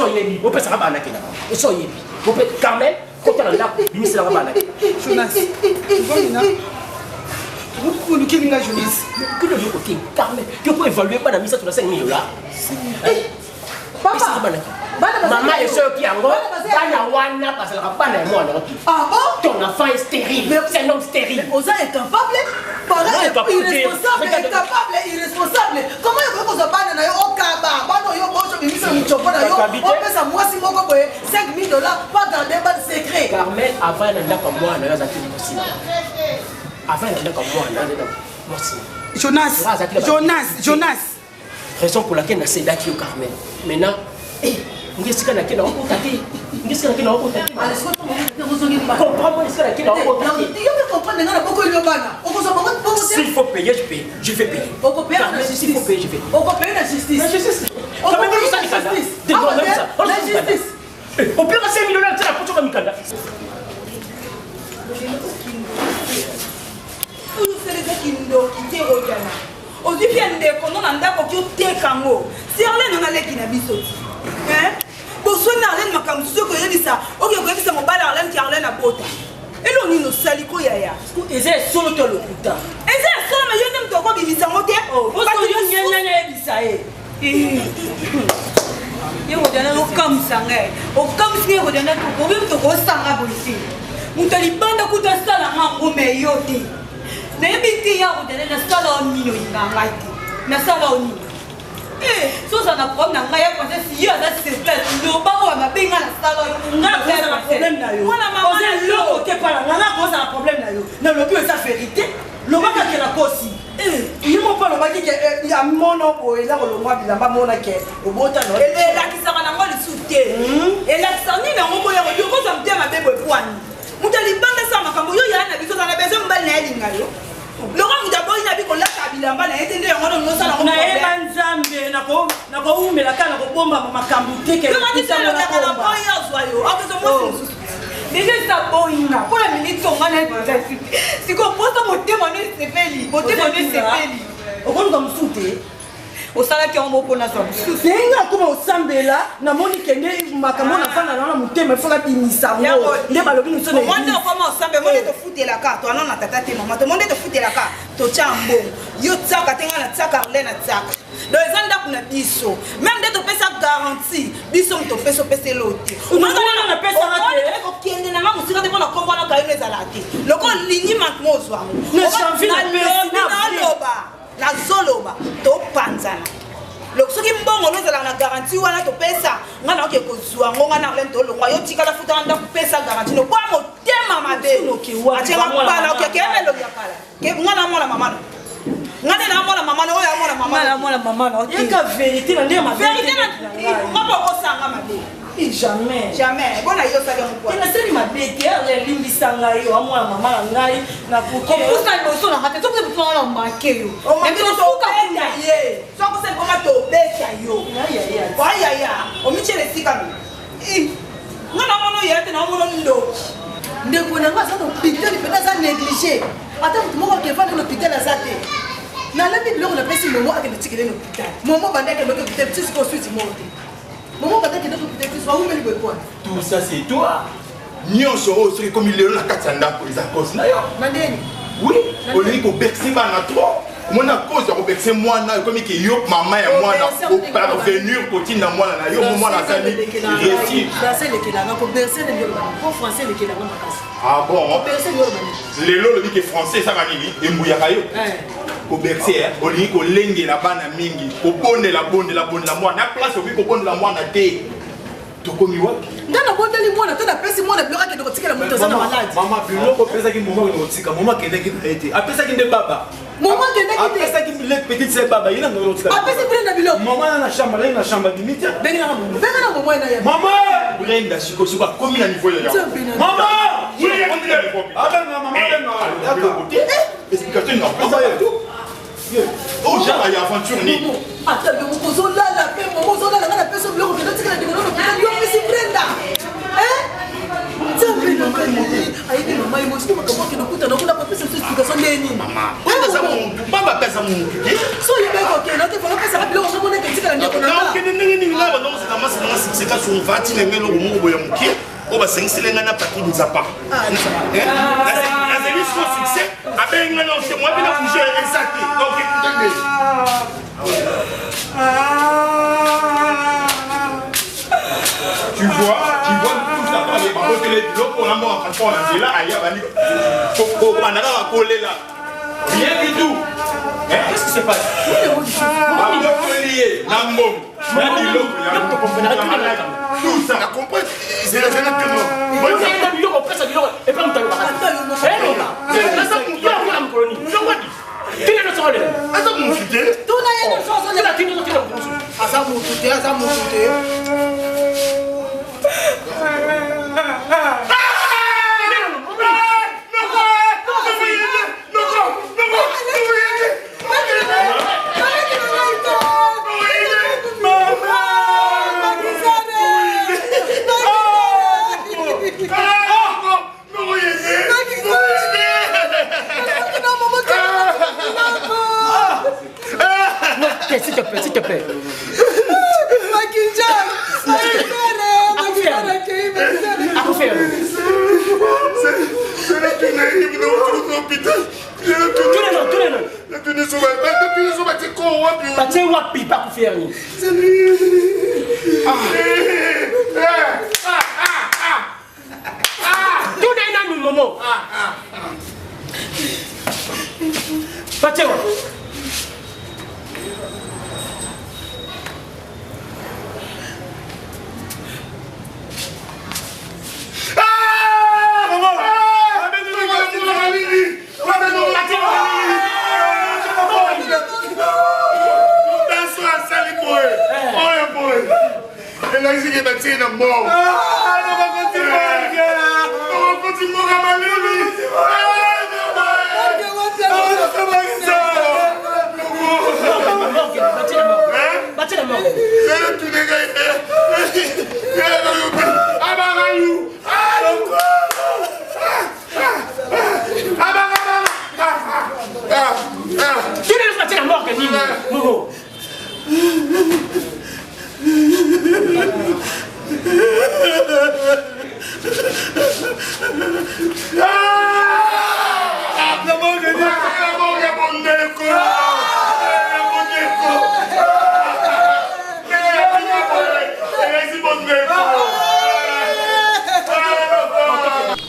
so yebi o pesa bana kina o so yebi o pe Carmel kota na ndako bimisa na bana Jonas bonina vous nous qui nga Jonas que le côté Carmel tu peux évaluer pas la mise sur la 5 000 là papa maman et soeur qui en gros bana wana parce que la bana moi non ah bon ton enfant est stérile c'est un homme stérile Oza est incapable irresponsable comment il faut que ça bana na yo okaba bana yo bocho bimisa michoko na yo on pesa mwasi moko boye 5 000 $, pas garder pas de secret Carmel avant d'aller comme moi na za tini possible avant d'aller comme moi na Jonas raison pour laquelle na seda qui au Carmel maintenant ngisika na kina oko tati ngisika na kina oko tati comprends-moi ngisika na kina oko tati yo me comprendre ngana boko yo bana oko so boko s'il faut payer je vais payer oko payer la justice s'il faut payer je vais oko payer la justice la justice quand même ça la justice au pire 5 000 $, c'est la couture comme Mikanda Oyo seleza kindo kiterogana. Ozi pia ndeko nona ndako ki otekango. Si Arlene na leki na biso. Boso na Arlene makambo so ko yebisa. Oke ko yebisa mobala Arlene ki Arlene abota. Elo ni no saliko yaya. Eze solo to lokuta. Eze solo me yende mtoko bibisa mote. Parce que yo nyanya yebisa Yo dana no kamsanga. O kamsinga ko dana ko bi mtoko sanga bolisi. Mutali banda kuta sala ngambo me yote. Na yebiti ya udele na sala onino ingangati na sala onino so ça na problème na ngaya parce que si ya na sepel no ba ko na benga na sala ngaka na problème na yo wala mama na loko ke pala na ko na problème na yo na lobi esa vérité lo ba ka ke la kosi yimo pa lo ba ki ya mono bo eza ko lo mwa bilamba mona ke obota no la kisaka na ngoli sute la kisani na ngombo ya ko ko sa mtema bebo kwani mutali banda sa makambo yo ya na biso na bezo mbali na elinga yo Laurent Mudaboi na biko laka bilamba na etende yango no sala ko na eba nzambe na ko umela kana ko bomba makambo teke Laurent Mudaboi na ko boya zwayo akozo mo déjà ça boina pour la minute on a si ko posta motema ne sepeli motema ne sepeli okonga msute osala ki on moko na so senga kuma osambela na moni kende makambo na fana na mutema foka binisa ngo nde balobi nso na monde koma osambe monde to futela ka to anona tata te mama to monde to futela ka to chambo yo tsaka tenga na tsaka Arlene na tsaka do ezanda kuna biso même de to pesa garantie biso to peso pese lote unazana na pesa rate ko kiende na musika te bona kombo na kayo ezalaki loko linyi makmozwa na chanvi na pesa na loba la zoloba to panzana lokosoki mbongo lozala na garantie wana to pesa ngana oke kozwa ngo ngana Arlene to longwa yo tikala futa nda pesa garantie no kwa motema mabe atenga bala oke kemelo ya kala ke ngana mona mama ngana na mona mama no ya mona mama na mona mama no yeka vérité na ndema vérité na ngapa osanga mabe jamais bona yo saka mukwa ina seri mabete ya limbisanga yo amwa mama na ngai na kukusa boso na hata tokuse butona na make yo ngi no soka kunda ye soko se koma to beta yo ya omichele sika mi ngana mono yete na mono ndo ndeko na ngasa to hôpital peut-être ça négligé ata mutu moko ke fana hôpital azate na lebi biloko na pesi momo akende tikele no hôpital momo bandeke no hôpital petit ko suite moto Maman, tout ça c'est toi. Nyonso osiri comme il est là katanda pour les causes na yo. Mandeni. Oui, on dit ko bercer ba na trop. Mon a cause ko bercer moi na comme que yo maman et moi na ko parvenir côté na moi na yo moi na sali réussir. Bercer le kila na ko bercer le yoruba. Ko français le kila na makasi. Ah bon. Bercer le yoruba. Les lolo dit que français ça va nini et mbuyaka yo. Ko bercer on dit ko lenge la bana mingi ko bonde la moi na place obi ko bonde la moi na te. Tokomi wapi? Ndana bondeli mwana tona pesi mwana bloka ke dokotikela moto sana malade. Mama biloko pesa ki momo ko tika mama kende ki ete. Apesa ki nde baba. Mama kende ki te. Apesa ki le petite c'est baba ina ngolo tika. Apesa brenda biloko. Mama na shamba limite. Benga na momo. Benga na momo na ya. Mama brenda siko komi na niveau ya. Mama! Oui, on dit la copie. Ah ben maman d'accord. Explication non pas ça. Oh, j'ai la aventure ni. Attends, le mozo là la paix, mozo là la paix sur bloc, on tika na dikono no kita yo pesi brenda. Tsambe no kai mo. Ayi no mai mo siki makambo ke no kuta no kuna pesa explication nini. Mama. Pesa mo, baba pesa mo. So you be okay, no te fala pesa bila o mo na ke tika na dikono na. nini là donc c'est comment c'est quand on va ti ngelo mo mo boya muki o ba sengisele ngana pati nzapa c'est son succès avec ngana c'est moi bien bouger exact donc écoutez tu vois tout ça par les babos les blocs on a mort en fond là aïe bani ko banaka va coller là rien du tout. Qu'est-ce qui se passe? Tout ça, c'est la s'il te plaît, s'il te plaît.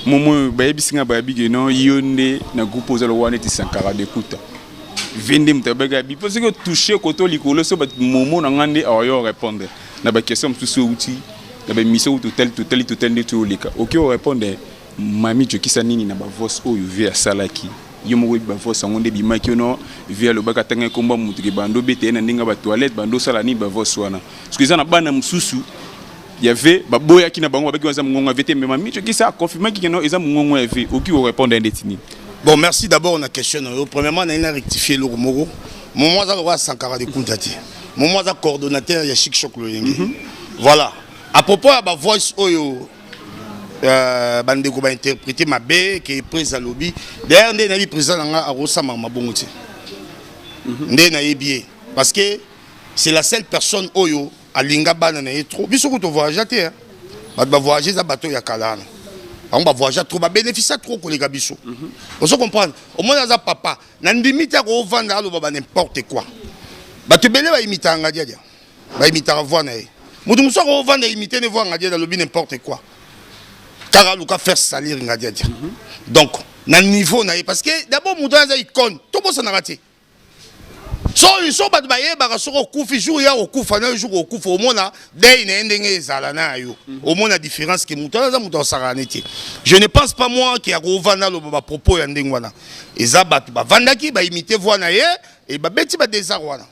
Momo bayebisinga bayabige non yonde na groupe ozalo wana ti sankara de kuta vende mtabega bi parce que toucher koto likolo so ba momo na ngande ayo répondre na ba question tout outil na ba mission total de tout lika OK o répondre mami jo kisa nini na ba voice oyo via salaki yomo we ba voice ngonde bi maki no via lo baka tanga komba mutu ke bando bete na ndinga ba toilette bando sala ni ba voice wana parce que ça na bana mususu il y avait baboya qui n'a pas avec un mongon avait mais mamie qui ça confirmé qu'il y a un mongon avait aucun répondre indétini. Bon, merci d'abord on a question. Premièrement, on a rectifié le Moro. Moi ça va Sankara de Kuntati. Moi ça coordonnateur ya Chic Choc Loyengi. Voilà. À propos à ba voice oyo bandeko ba interpréter ma bé qui est prise à lobby. D'ailleurs ndé na bi président nga arosa mama bongote. Ndé na yebie parce que c'est la seule personne oyo alinga bana na trop biso ko to voyager te hein ba voyager za bateau ya kalana on va voyager trop ba bénéficier trop ko les gabiso on se comprendre au moins za papa na ndimite ko vendre alo ba n'importe quoi ba te belé ba imita ngadia dia ba imita voix na mudu muso ko vendre imiter ne voix ngadia lo bi n'importe quoi car luka faire salir ngadia dia donc na niveau na parce que d'abord mudu za icône tout bon ça na raté. So ils sont pas de bailler au coup jour ya au coup fana jour au coup au mona dès n'endenge zalana yo au moins la différence que mutana za muto saraneti je ne pense pas moi qui a rovana lo ba propos ya ndengwana ezabat ba vandaki ba imiter voix na ye et ba beti ba désarwana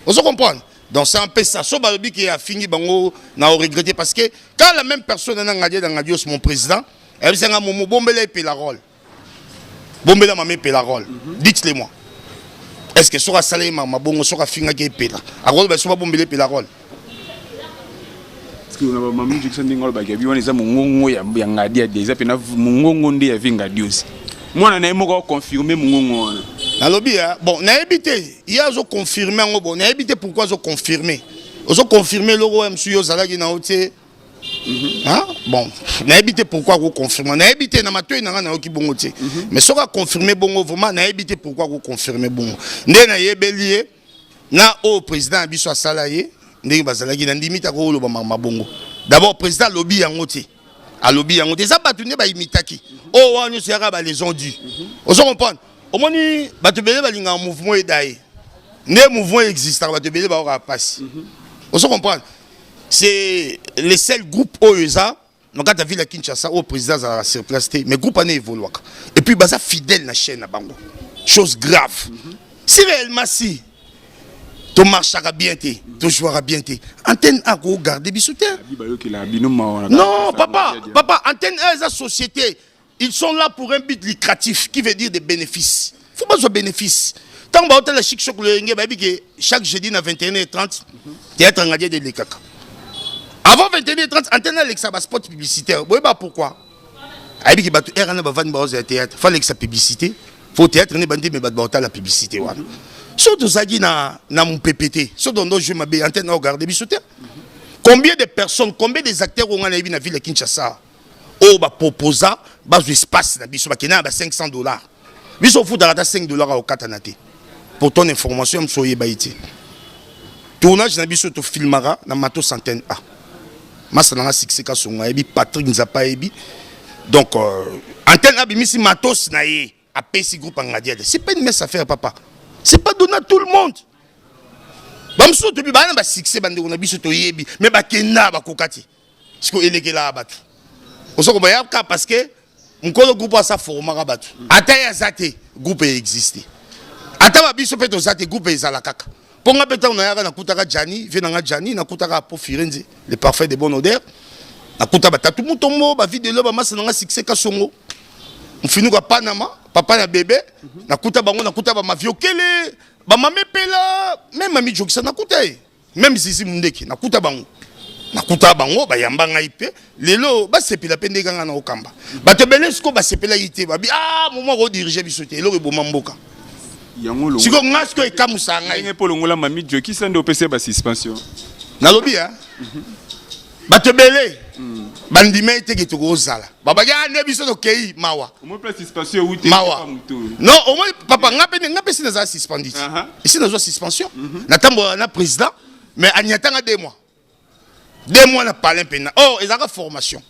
on se comprend donc c'est un peu ça so ba lobi qui a fini bango na regretter parce que quand la même personne na ngadia dans ngadio mon président elle s'est ngamo bombela et la rôle bombela mamé pe la rôle dites-le moi. Est-ce que sera salé ma bongo sera finga qui pela a rôle ba soba bombele pela rôle parce que on a mami Jackson dingol ba gabi wana za mungongo ya ngadia déjà pena mungongo ndi ya vinga dios moi na mo ko confirmer mungongo wana na lobby bon na éviter il y a zo confirmer ngo bon na éviter pourquoi zo confirmer Ozo confirmer le roi monsieur Zalagi na oté. Hein? Bon, n'a évité pourquoi vous confirmez. N'a évité na mato na na ki bongo té. Mais ça va confirmer bongo vraiment n'a évité pourquoi vous confirmez bongo. Ndé na yebelié na au président Abisso Salaye, ndé bazalagi na ndimita ko lo ba bongo. D'abord président lobby yango té. A lobby yango té ça batune ba imitaki. Oh wa nyo sera ba les ondus. Ozo comprendre. Au moni batubele ba linga mouvement edaye. Né mouvement existant batubele ba ora passe. Ozo comprendre. C'est les seuls groupes OESA, donc quand tu as vu la Kinshasa, au président a sur place, mais groupe a évolué. Et puis, bah, ça fidèle à la chaîne à Bango. Chose grave. Si réellement, si, tu marcheras bien, tu joueras bien, antenne à regarder, bisouter. Non, papa, antenne à la société, ils sont là pour un but lucratif, qui veut dire des bénéfices. Il faut pas de bénéfices. Tant que tu as chic choc, chaque jeudi à 21h30, théâtre en de l'Ekaka. Avant 21h30, antenne avec ça spot publicitaire. Vous voyez pas pourquoi? Il y a des théâtre. Il faut que ça publicité. Il faut théâtre, mais il faut la publicité. Surtout ça dit dans mon PPT. Surtout dans je m'abille antenne regarder bisouter. Combien de personnes, combien des acteurs ont dans la ville de Kinshasa au proposa bas espace na biso bakena ba $500. Biso faut darata $5 au katanate. Pour ton information, je suis baïti. Tournage na biso to filmara na mato centaine A. Masa na succès ka songa ebi Patrick Nzapa ebi. Donc antenne abimisi matos na ye a pesi groupe Angadiade. C'est pas une messe à faire papa. C'est pas donné à tout le monde. Bamso to bi ba na ba succès bande na biso to yebi mais ba kena ba kokati. Siko elekela abatu. Osoko ba yaka parce que nkolo groupe sa forma abatu. Ata ya zate groupe existe. Ata ba biso peto zate groupe ezala kaka. Ponga beta on a nakutaka Jani, venanga Jani, nakutaka po Firenze, le parfait de bonne odeur. Nakutaka tatu mutombo, ba vidéo ba masa nanga succès ka songo. On finit kwa Panama, papa na bébé, nakutaka bango nakutaka ba maviokele, ba mamepela, même mami jokisa nakutaka. Même Zizi Mundeki, nakutaka bango. Nakutaka bango ba yamba ngai pe, lelo ba sepela pende kanga na okamba. Ba tebelesko ba sepela yite ba bi ah moment ko diriger bisote, lelo bo mamboka. Si on a ce que Kamusa a pour le moula mami Joe qui s'en est opéré par suspension. Nalobi hein. Batebele. Bandime te ki toko zala. Baba ya ne biso to kei mawa. Au moins plus suspension ou mawa. Non, au moins papa ngape si na suspendu. Ici na suspension. Na tambo na président mais anyatanga 2 mois. 2 mois na parler pena. Oh, ils ont formation.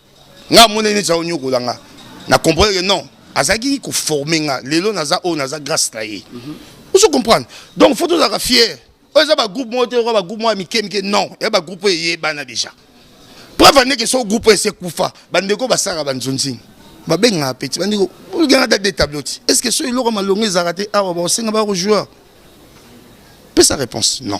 Nga mona ni za onyo ko langa. Na comprendre que non. Azagi ko former nga lelo naza o naza grâce taillé. Vous comprenez? Donc faut tout être fier. Oza ba groupe moto ba groupe moi mikemike non, et ba groupe yé bana déjà. Preuve que ce groupe c'est kufa, bandeko ba sara banzonzi. Ba benga petit bandeko, vous regardez des tableaux. Est-ce que ceux loro malongé zaraté ah ba senga ba joueur? Peu sa réponse non.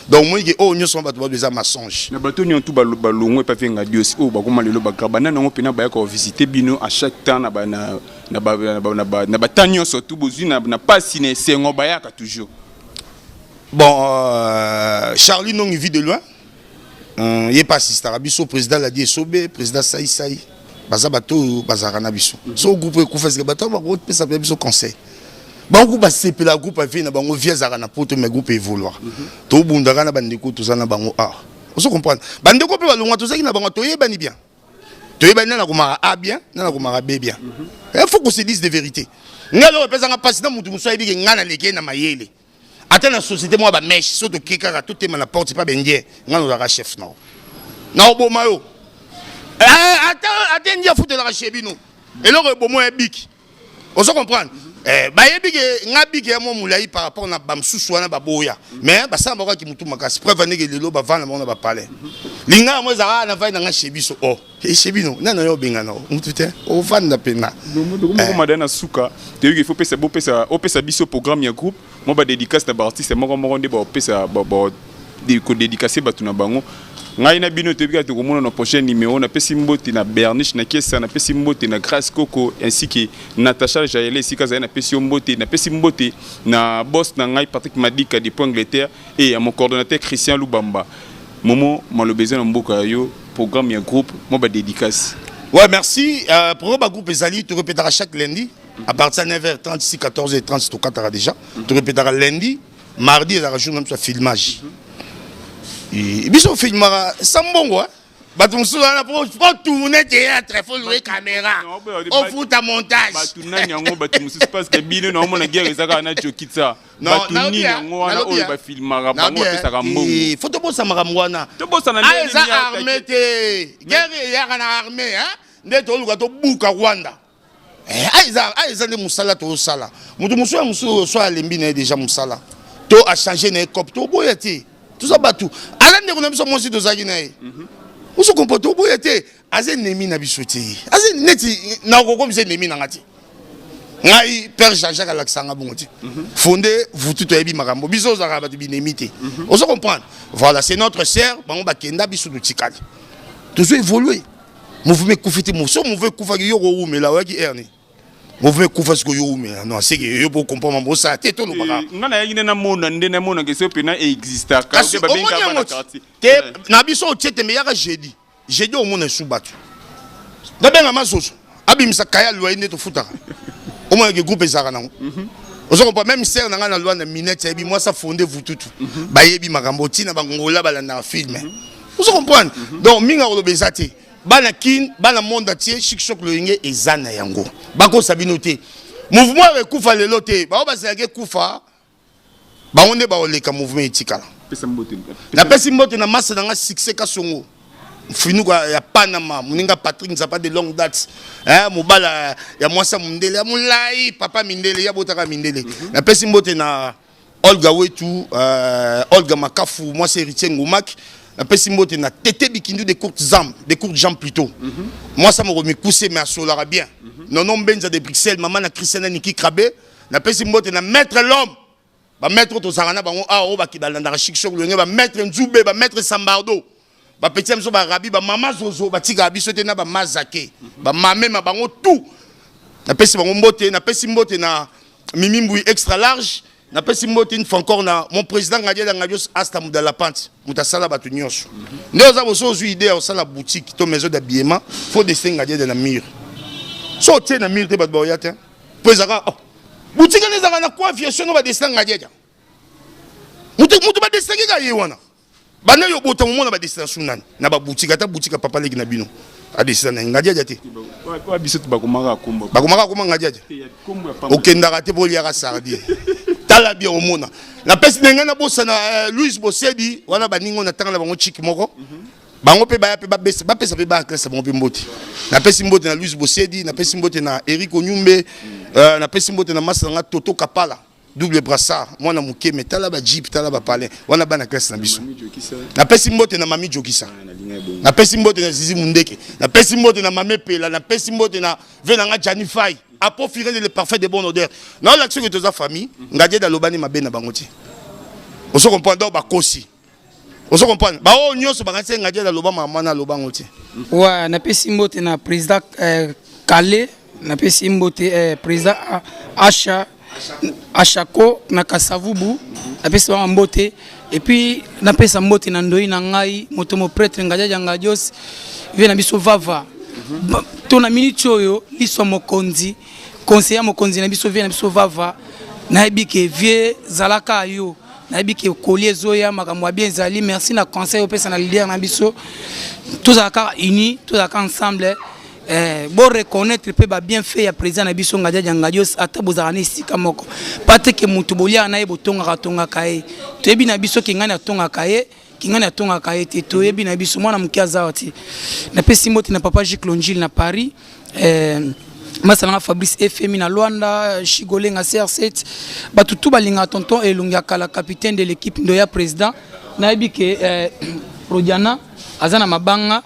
Donc moi que oh nous sommes ba besoin mensonge. Na bato nyon tout ba longo pa fenga dios oh ba koma lelo ba kabana na ngopena ba ko visiter bino à chaque temps na ba na tanyo surtout bozu na pas sine sengo ba yaka toujours. Bon Charlie non vit de loin. Il est pas assisté biso président l'a dit Sobé président Saï baza bato bazarana biso. So groupe ko fesse bato ba ko pesa biso conseil. Bango ba sepe la groupe avait na bango via zara na poto mais groupe évoluer. To bundaka na bandeko to zana bango ah. Vous comprenez? Bandeko pe balongwa to zaki na bango to yebani bien. To yebani na komara A bien, na komara B bien. Il faut qu'on se dise des vérités. Ngalo pesa nga passe na mutu muso yebi ngana leke na mayele. Ata na société moi ba mèche so to keka tout na porte pas bendie. Ngano la chef non. Na obomayo. Ata ndia fute la chebino. Et là obomo e bik. Vous comprenez? Bayebi ke ngabi ke mo mulai par rapport na bamsusu wana baboya mais basamba kwa ki mutu makasi preuve neke lelo ba vana mona ba parler linga mo za na vai na nga shebiso oh shebino nana yo benga no mutu te o vanda pena ko madana suka te il faut pesa opesa biso programme ya groupe mo ba dédicace na ba artiste mo nde ba opesa ba ko dédicacer batu na bango ngai na bino te bika to komona na prochain numéro na pesi mboti na Berniche na Kiesa na pesi mboti na Grace Coco ainsi que Natacha Jaele sika za na pesi mboti na boss na ngai Patrick Madika de Angleterre et à mon coordonnateur Christian Lubamba Momo malobeza na mboka yo programme ya groupe mo ba dédicace. Ouais merci pour le groupe Ezali tu répéteras chaque lundi à partir de 9h30 ici 14h30 tu katara déjà tu répéteras lundi mardi et la journée même sur filmage. biso filmaka sambongo bato mosusu wana po tourne théâtre faut louer caméra ofuta montage batunani yango bato mosusu parce que bino naomona guerre ezaka na jokitsa batunini yango wana oyo bafilmaka bango bapesaka mbongo fo tobosana makambo wana eza armé te guerre eyaka na armé nde toluka tobuka rwanda eza nde mosala tosala moto mosusu ya mosusu so alembi na ye déjà mosala to achange na ye cope toboya te toza bato ala ndeko na biso mwasi tozalaki na ye oso komporte oboya te aza ennemi na biso te aza neti nakokomisa ennemi nanga te ngai père Jean-Jacques alakisanga bongo te fondé vutu toyebi makambo biso ozalaka bato binemi te ozo comprendre voilà c'est notre sœur bango bakenda biso totikali tozo évoluer mouvement ekufi te so mouvement ekufaki yo koumela oyaki erne mouvement ekufa siko yo umela non c'est que yo po comprendre mambo ça te to lobaka ngana yaki na mona nde na mona ke so pena exista ka ke babenga bana quartier te na biso otiete me yaka jeudi au mona subatu dabenga masoso abimisa kaya lwa ine to futaka au moins que groupe ezaka nango ozo comprendre même sœur nanga na lwa na minute yebi moi ça fondé vututu bayebi makambo tina bangola balanda film ozo comprendre donc minga olobeza te bana kin bana monde entier chic choc le yenge ezana yango bako sabino te mouvement ekufa lelo te ba bazalaki kufa ba onde ba oleka mouvement etikala na pesi mbote na massa na succès ka songo finuka ya Panama muninga Patrick Nzapa de longue date mobala ya mwasa mundele ya mulai papa mindele ya botaka mindele na pesi mbote na Olga Wetu Olga Makafu moi c'est héritier Ngomak na pesi mbote na Tété Bikindu des courtes jambes plutôt moi ça me remet coussé mais à solara bien non non benza de Bruxelles maman na Christiana Niki Krabé na pesi mbote na maître l'homme ba maître to sarana bango o ba kidalanda chic choc le ba maître Nzube ba maître Sambardo ba petit amso ba rabi ba mama zozo ba tika biso te na ba mazake ba mame ma bango tout na pesi bango mbote na pesi mbote na Mimi Mbui extra large na pesi mbote une fois encore na mon président Ngadia Ngadios Asta Mudala Pante mutasala batu nyonso ndio za boso zu idée au sala boutique to maison d'habillement faut dessin Ngadia na mur so te na mur te ba boya te pozaka boutique les zaka na coiffure no ba dessin Ngadia mutu ba dessin ga yewana bana yo bota mo na ba dessin sunani na ba boutique ata boutique papa legi na bino a dessin na Ngadia te wa biso bakomaka kombo Ngadia okendaka te boli ya sardi tala bien au mona la pesi nenga na bossa na Louis Bosedi wana baningo na tanga na bango chiki moko bango pe ba pesa pe ba classe bango pe mboti na pesi mbote na Louis Bosedi na pesi mbote na Eric Onyumbe na pesi mbote na Masanga Toto Kapala double brassard moi na muke metala ba jeep tala ba palais wana bana classe na biso na pesi mbote na Mami Jokisa na pesi mbote na Zizi Mundeke na pesi mbote na Mame Pela na pesi mbote na Venanga Janifai a profilé le parfait de bonne odeur non l'action que toute la famille Ngadia da lobani mabe na bangoti on se comprend donc ba kosi on se comprend ba o nyonso ba ngati Ngadia da lobama mana lobangoti ouais na pesi mbote na président Kale na pesi mbote président Achako na Kasavubu na pesi mbote et puis na pesa mbote na ndoi na ngai moto mo prêtre Ngadia Ngadios vient na biso vava tona minute oyo liso mokonzi conseiller mokonzi na biso vient na biso vava na ebike vie zalaka yo na ebike collier zoya makamwa bien zali merci na conseil opesa na leader na biso tous aka unis tous aka ensemble bon reconnaître pe ba bien fait ya président na biso Ngadia Ngadios ata bozana isika moko pate ke mutu bolia na ye botonga tonga kae toyebi na biso kingana tonga kae kingana tonga kae te toyebi na biso mwana mukiaza wati na pesi moti na papa Jiklonjil na Paris Masala Fabrice FMI na Luanda Chigolenga CR7 batutu balinga tonton Elunga kala capitaine de l'équipe ndoya président na ebike Rodiana azana mabanga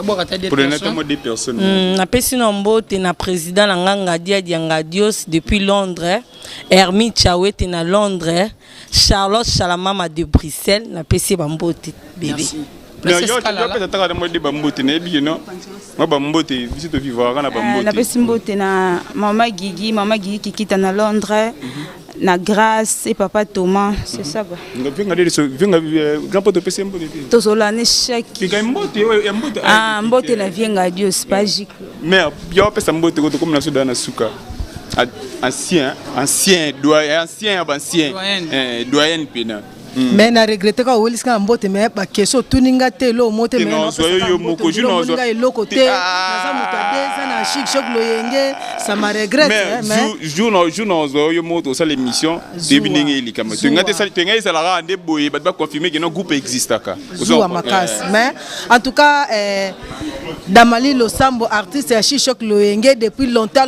pour des personnes na pesi nombote na président na Ngadia Ngadios depuis Londres Hermine Chawete na Londres Charlotte Chalamama de Bruxelles na pesi bambote bébé na pesi mbote na mama Gigi kikita na Londres na Grâce et papa Thomas c'est ça quoi tozolane chèque mbote na vie Ngadios pas gique mais yo pesa mbote ko comme na Soudan na suka ancien doyen pena mais na regrette ka weliska mbote mais ba question tuninga te lo mote mais non yo moko juno zo eloko te naza moto adesa na chic choc loyenge ça m'a regrette mais juno zo yo moto ça l'émission début ndenge elikama tunga te ça tunga ezala ande boye ba confirmer que no groupe existaka zo makas mais en tout cas Damali Losambo artiste ya chic choc loyenge depuis longtemps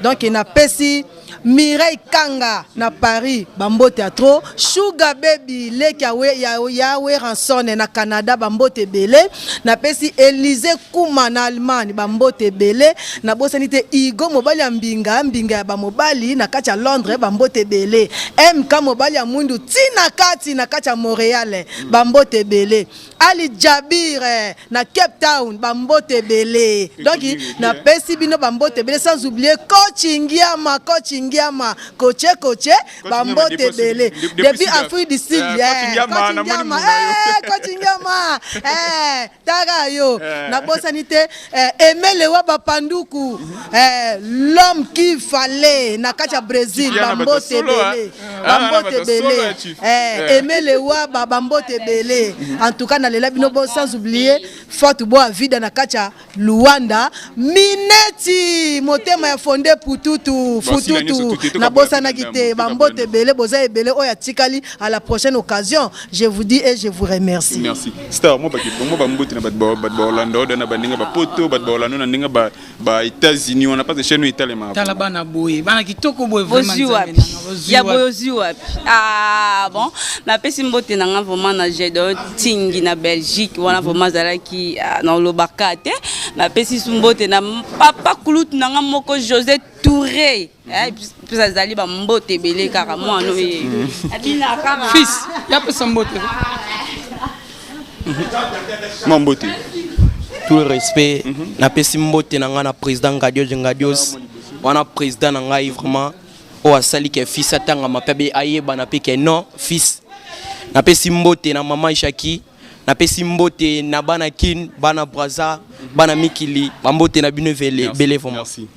donc il n'a pas si Mireille Kanga na Paris Bambo Théâtre Sugar Baby leki yawe ranson na Canada Bambo Tebele na pesi Élysée Kouma na Allemagne Bambo Tebele na bosanite Igo mobali ya mbinga ya bamobali na kati ya Londres Bambo Tebele MK mobali ya mundu tina kati na kati ya Montréal Bambo Tebele Ali Jabir na Cape Town Bambo Tebele donc na pesi bino Bambo Tebele sans oublier Kochingiama Koche Bambo Tebele depuis Afrique du Sud Kochingiama taga yo na bosanite Emelewa Bapanduku l'homme qui fallait na kacha Brésil Bambo Tebele Emelewa Bambo Tebele en tout cas na lela bino sans oublier Forte Boa Vida na kacha Luanda Mineti motema ya fondé Pututu na bosana kite Bambo Tebele boza ebele oya tikali à la prochaine occasion je vous dis et je vous remercie. Merci star mo Bambo tina ba Orlando na baninga ba poto ba Orlando na ninga ba États-Unis on a pas de chaîne italienne ma tala bana boye bana kitoko boye vraiment ya boyozi wapi bon na pesi mbote na nga vraiment na jedo tingi na Belgique wana vraiment zalaki na lobakate na pesi mbote na papa kulut na nga moko José Touré puis azali ba mbote belé kaka moi no abina kaka fils ya pesa mbote mbote tout le respect na pesi mbote na nga na président Ngadios wana président na nga vraiment o asali ke fils atanga mapabe ayeba na peke non fils na pesi mbote na maman Shaki na pesi mbote na bana kin bana braza bana mikili bambote na bino belé vraiment merci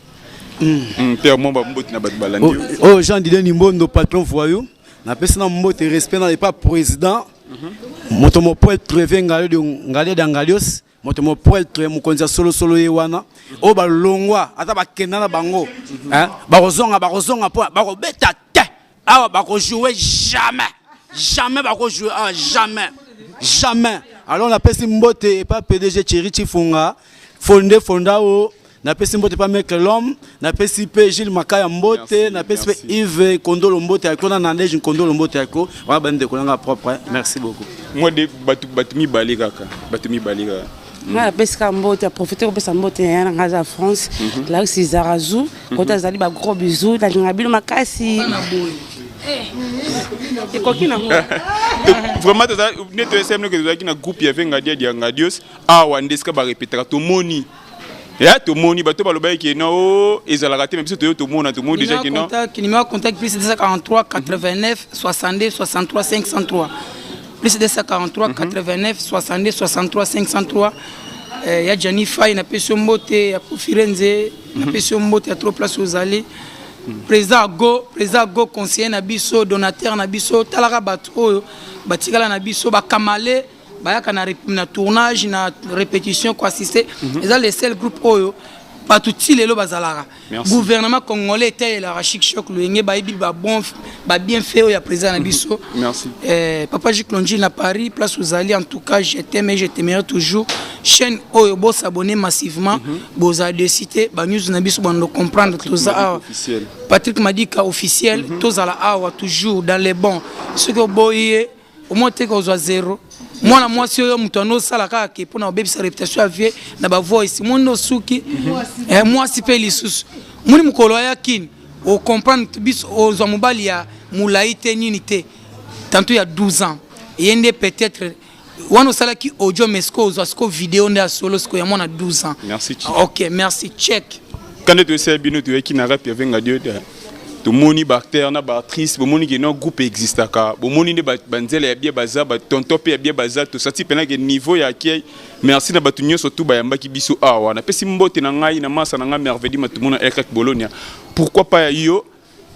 père mon bambote na bat balandi oh Jean Didier Nimbondo patron voyou na pesi na mbote respect na pas président moto mo poète trevé ngale d'Angalios moto mo poète tre mo konza solo yewana o ba longwa ata ba kenda na bango ba kozonga po ba ko beta te awa ba ko jouer jamais ba ko jouer jamais alors na pesi mbote et pas PDG Thierry Chifunga fonda o na pesi mbote pas mec l'homme na pesi P Gilles Makaya mbote na pesi Yves Kondolo mbote akona na neige Kondolo mbote ako wa bande kolanga propre merci beaucoup moi de batumi balika na pesi ka mbote profiter pesa mbote na ngaza France là c'est Zarazou kota zali ba gros bisous na ngabilo makasi vraiment neto SM que tu na groupe ya vengadia dia ngadios wandeska ba répéter to moni ya to moni bato baloba ki no ezalaka te même si to mona to moni déjà ki no numéro contact plus 243 89 62 63 503 plus 243 89 62 63 503 ya Janifa na peso mbote ya Firenze na peso mbote ya trop place aux allées président go conseiller na biso donateur na biso talaka bato oyo batikala na biso bakamale bayaka na tournage na répétition ko assister eza le seul groupe oyo batuti lelo bazalaka gouvernement congolais était la chic choc loyenge bayibi ba bien fait oyo ya président na biso merci papa Jiklonji na Paris place aux allées en tout cas je t'aimerai toujours chaîne oyo bo s'abonner massivement boza de citer ba news na biso bando comprendre tout ça Patrick Madika officiel tozala awa toujours dans les bons ce que boye au moins te ko zéro moi si yo mutano sala ka ke pona baby sa réputation avie na ba voice mono suki moi si pe lisusu muni mukolo ya kin o comprendre bis o zo mobali ya mulaite nini te tantôt il y a 12 ans yende peut-être wano sala ki audio mesko zo vidéo nda solo sko ya mona 12 ans merci OK merci check quand tu sais bino tu qui na rap ya venga dio to moni bactère na ba actrice bo moni que no groupe existe ka bo moni ne banzela ya bien baza ba tontope ya bien baza to sati pena que niveau ya ki merci na batu nyoso tout ba yamba ki biso awa na pesi mbote na ngai na masa na nga merveille matumuna ekak Bologna pourquoi pas yo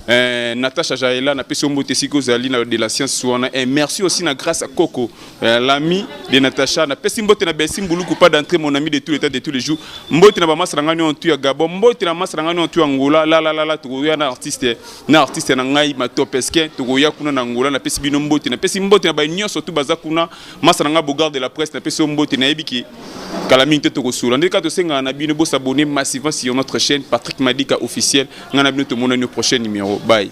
Natacha Jaela na peso mbote siko zali na de la science soana et merci aussi na grâce à Coco l'ami de Natacha na pesi mbote na Bessi Mbuluku pas d'entrée mon ami de tous les temps de tous les jours mbote na ba masrangani on tu ya Gabon mbote na masrangani on tu Angola la to ya na artiste na ngai matopeske to ya kuna na Angola na pesi bino mbote na ba nyonso tu baza kuna masranga bogar de la presse na pesi mbote na ebiki kala mingi to ko sula ndeka to senga na bino bo s'abonner massivement sur notre chaîne Patrick Madika officiel ngana bino to mona no prochain numéro. Bye.